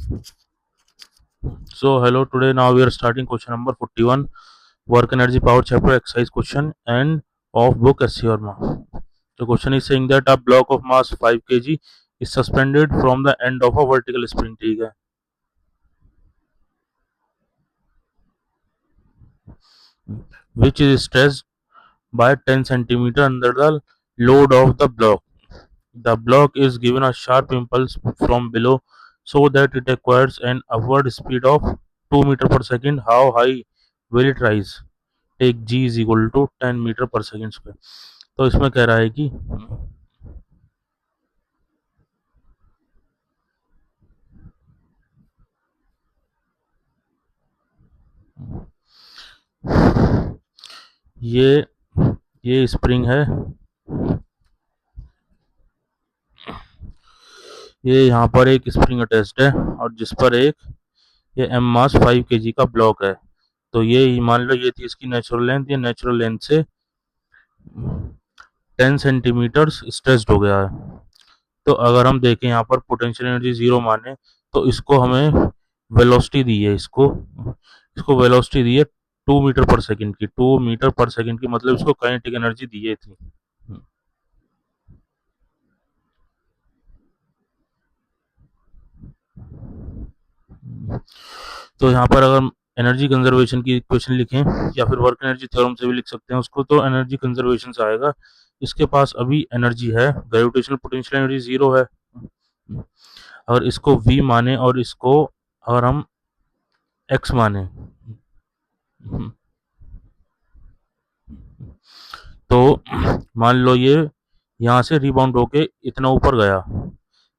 So hello, today now we are starting question number 41, work energy power chapter exercise question and of book SC Verma. The question is saying that a block of mass 5 kg is suspended from the end of a vertical spring. ठीक है, which is stressed by 10 centimeter under the load of the block. The block is given a sharp impulse from below so that it acquires an upward speed of 2 meter per second. How high will it rise? Take G is equal to 10 metre per second square. तो इसमें कह रहा है कि ये ये spring है, ये यहाँ पर एक स्प्रिंग अटैच्ड है और जिस पर एक ये एम मास 5 kg का ब्लॉक है। तो ये मान लो ये थी इसकी नेचुरल लेंथ, ये नेचुरल लेंथ से 10 सेंटीमीटर स्ट्रेस्ड हो गया है। तो अगर हम देखें यहाँ पर पोटेंशियल एनर्जी जीरो माने तो इसको हमें वेलोसिटी दी है, इसको इसको वेलोसिटी दी है 2 मीटर पर सेकेंड की। 2 मीटर पर सेकेंड की मतलब इसको काइनेटिक एनर्जी दी है इतनी। तो यहाँ पर अगर एनर्जी कंजर्वेशन की इक्वेशन लिखें या फिर वर्क एनर्जी थ्योरम से भी लिख सकते हैं उसको, तो एनर्जी कंजर्वेशन से आएगा। इसके पास अभी एनर्जी है, ग्रेविटेशनल पोटेंशियल एनर्जी जीरो है। अगर इसको v माने और इसको अगर हम x माने तो मान लो ये यहाँ से रिबाउंड होके इतना ऊपर गया,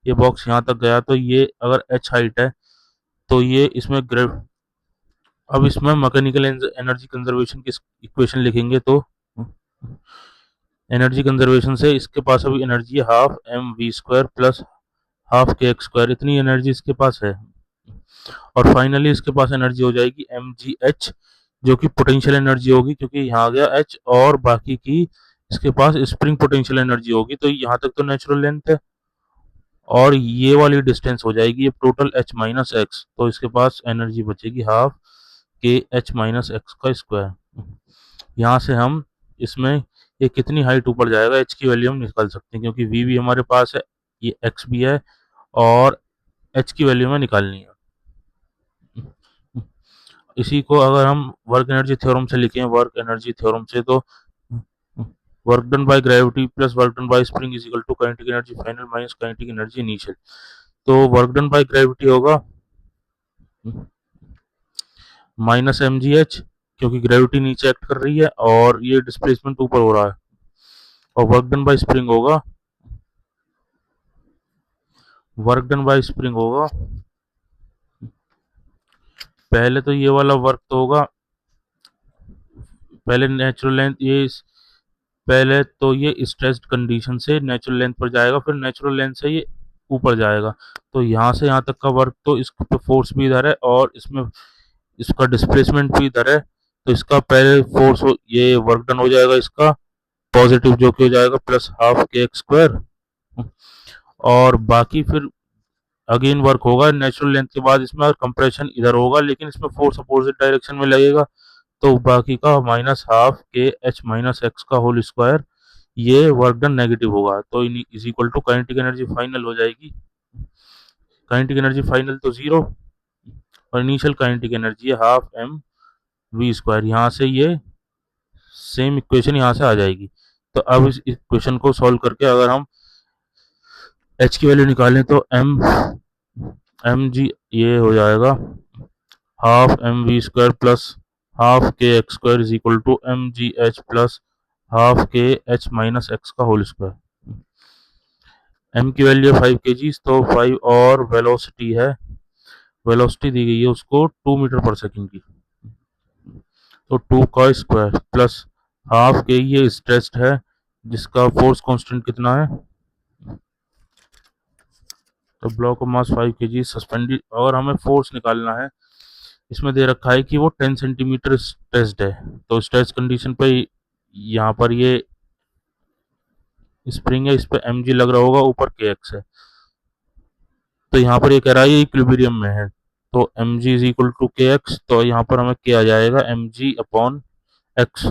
ये बॉक्स यहाँ तक गया, तो ये अगर h हाइट है तो ये इसमें अब इसमें मैकेनिकल एनर्जी कंजर्वेशन की इक्वेशन लिखेंगे तो एनर्जी कंजर्वेशन से इसके पास अभी एनर्जी है half M V square plus half K X square, इतनी एनर्जी इसके पास है। और फाइनली इसके पास एनर्जी हो जाएगी एम जी एच, जो कि पोटेंशियल एनर्जी होगी क्योंकि यहाँ आ गया एच, और बाकी की इसके पास स्प्रिंग पोटेंशियल एनर्जी होगी। तो यहाँ तक तो नेचुरल लेंथ है और ये वाली डिस्टेंस हो जाएगी ये टोटल एच माइनस एक्स, तो इसके पास एनर्जी बचेगी half K H minus X का स्क्वायर। यहाँ से हम इसमें ये कितनी हाइट ऊपर जाएगा एच की वैल्यू हम निकाल सकते हैं, क्योंकि वी भी हमारे पास है, ये एक्स भी है और एच की वैल्यू में निकालनी है। इसी को अगर हम वर्क एनर्जी थ्योरम से लिखें, वर्क एनर्जी थ्योरम से, तो work done by gravity plus work done by spring is equal to kinetic energy final minus kinetic energy initial. तो वर्क डन बाय ग्रेविटी होगा माइनस एम जी एच, क्योंकि gravity नीचे act कर रही है और ये डिस्प्लेसमेंट ऊपर हो रहा है, और वर्क डन बाय स्प्रिंग होगा पहले तो ये वाला वर्क तो होगा, पहले नेचुरल लेंथ ये पहले तो ये स्ट्रेस्ड कंडीशन से नेचुरल लेंथ पर जाएगा, फिर नेचुरल लेंथ से ये ऊपर जाएगा। तो यहाँ से यहाँ तक का वर्क तो इस पे फोर्स भी इधर है और इसमें इसका डिस्प्लेसमेंट भी इधर है, तो इसका पहले फोर्स ये वर्क डन हो जाएगा इसका पॉजिटिव, जो कि हो जाएगा plus half K X square, और बाकी फिर अगेन वर्क होगा नेचुरल लेंथ के बाद इसमें, और कंप्रेशन इधर होगा लेकिन इसमें फोर्स अपोजिट डायरेक्शन में लगेगा, तो बाकी का minus half K H minus X का होल स्क्वायर, ये वर्क डन नेगेटिव होगा। तो is equal to kinetic energy final हो जाएगी, काइनेटिक एनर्जी फाइनल तो जीरो और इनिशियल काइनेटिक एनर्जी है हाफ एम वी स्क्वायर। यहाँ से ये सेम इक्वेशन यहाँ से आ जाएगी। तो अब इस इक्वेशन को सॉल्व करके अगर हम एच की वैल्यू निकालें तो एम जी ये हो जाएगा half M V square plus half K X square is equal to M G H plus half K H minus X का होल स्क्वायर। एम की वैल्यू है 5 kg, तो 5 और वेलोसिटी है, वेलोसिटी दी गई है उसको 2 मीटर पर सेकेंड की, तो 2 का स्क्वायर प्लस हाफ के ये स्ट्रेस्ड है जिसका फोर्स कांस्टेंट कितना है, तो block of mass 5 kg suspended. और हमें फोर्स निकालना है, इसमें दे रखा है कि वो 10 सेंटीमीटर स्ट्रेस्ड है, तो स्ट्रेस कंडीशन पे यहाँ पर ये स्प्रिंग है, इस पर एम जी लग रहा होगा, ऊपर के एक्स है, तो यहाँ पर ये कह रहा है ये इक्विलिब्रियम में है, तो M G is equal to K X, तो यहाँ पर हमें क्या आ जाएगा, एम जी अपॉन एक्स।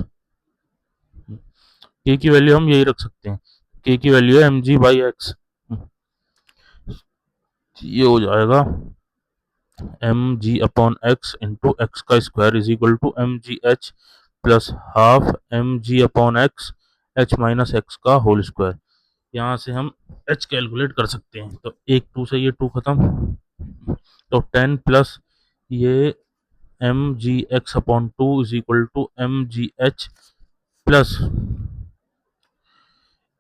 के की वैल्यू हम यही रख सकते हैं, के की वैल्यू है एम जी बाई एक्स। ये हो जाएगा M G upon X into X का square is equal to M G H plus half M G upon X H minus X का होल स्क्वायर। यहाँ से हम एच कैलकुलेट कर सकते हैं, तो एक टू से ये टू खत्म, तो 10 प्लस ये M G X upon two is equal to M G H plus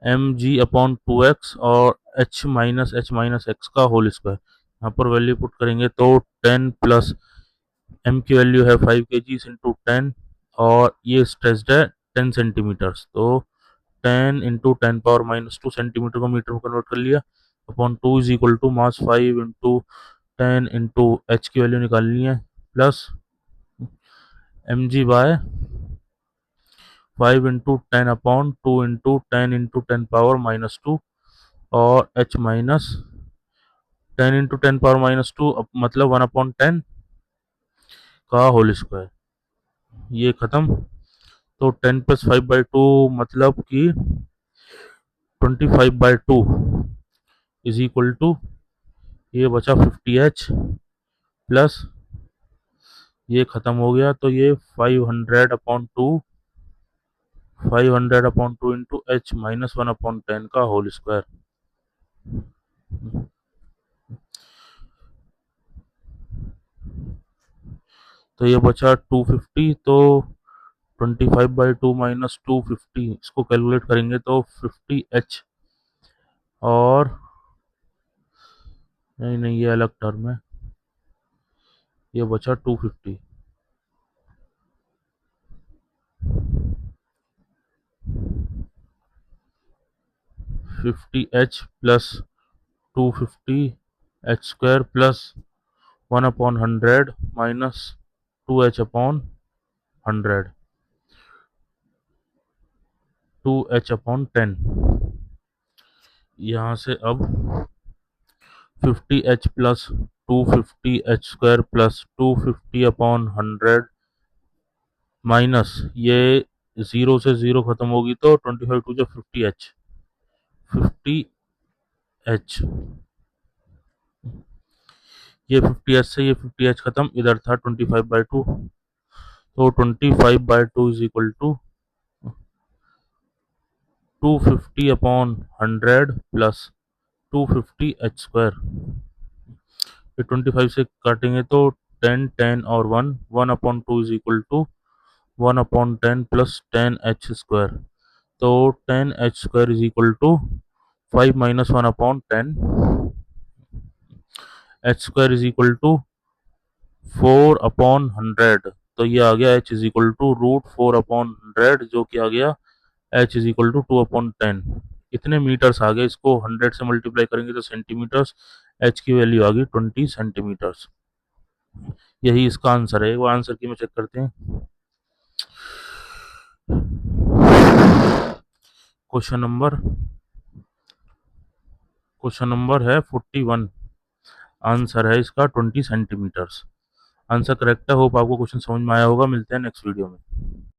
M G upon two X और एच माइनस एक्स का होल स्क्वायर। यहाँ पर वैल्यू पुट करेंगे तो 10 प्लस एम की वैल्यू है 5 के जी इंटू 10, और ये स्ट्रेस्ड है 10 सेंटीमीटर्स, तो 10 इंटू 10 पावर -2 सेंटीमीटर को मीटर में कन्वर्ट कर लिया, upon two is equal to mass 5 into 10 into H की वैल्यू निकालनी है, plus M G by 5 into 10 upon 2 into 10 और एच माइनस 10 इंटू 10 पावर -2 मतलब 1/10 का होल स्क्वायर। ये खत्म, तो 10 प्लस 5/2 मतलब कि 25/2 इज इक्वल टू, ये बचा 50h प्लस ये खत्म हो गया, तो ये 500/2 इंटू एच माइनस 1/10 का होल स्क्वायर। तो ये बचा 250, तो 25/2 माइनस 250 इसको कैलकुलेट करेंगे तो 50h, और नहीं नहीं ये अलग टर्म है, ये बचा 250, 50h plus 250 H square plus 1/100 minus 2h/100, 2h/10। यहाँ से अब 50h plus 250 H square plus 250/100 minus ये जीरो से जीरो खत्म होगी, तो 25 टू जो 50h, 50h, ये 50h से ये 50h खत्म, इधर था 25/2, तो 25/2 is equal to 250/100 plus 250h square. ये 25 से काटेंगे तो 10 10 और 1, 1/2 is equal to 1/10 plus 10h square, तो 10h square is equal to 5 minus 1/10, H square is equal to 4/100, तो ये आ गया h इज इक्वल टू √4/100, जो कि आ गया h इज इक्वल टू 2/10। इतने मीटर्स आ गए, इसको 100 से मल्टीप्लाई करेंगे तो सेंटीमीटर्स, h की वैल्यू आ गई 20 सेंटीमीटर्स। यही इसका आंसर है, वो आंसर की में चेक करते हैं। क्वेश्चन नंबर है 41, आंसर है इसका 20 सेंटीमीटर्स। आंसर करेक्ट है। होप आपको क्वेश्चन समझ में आया होगा। मिलते हैं नेक्स्ट वीडियो में।